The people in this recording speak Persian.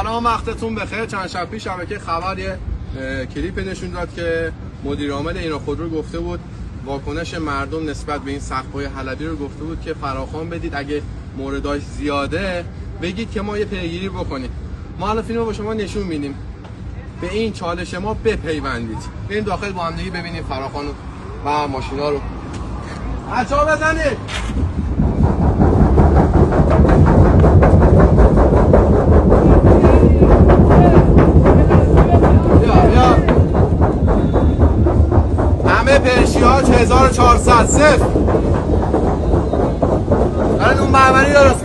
سلام، وقتتون بخیر. چند شب پیش شبکه خبر یه کلیپ نشون داد که مدیر عامل ایران خودرو گفته بود واکنش مردم نسبت به این سقف‌های حلبی رو گفته بود که فراخوان بدید، اگه مورداش زیاده بگید که ما یه پیگیری بکنیم. ما الان فیلمو با شما نشون میدیم، به این چالش ما بپیوندید. بریم داخل با هم دیگه ببینیم فراخوان و ماشینا رو. بچه‌ها بزنید. همه پرشیاج 1400 صفر. الان اون معمنی درست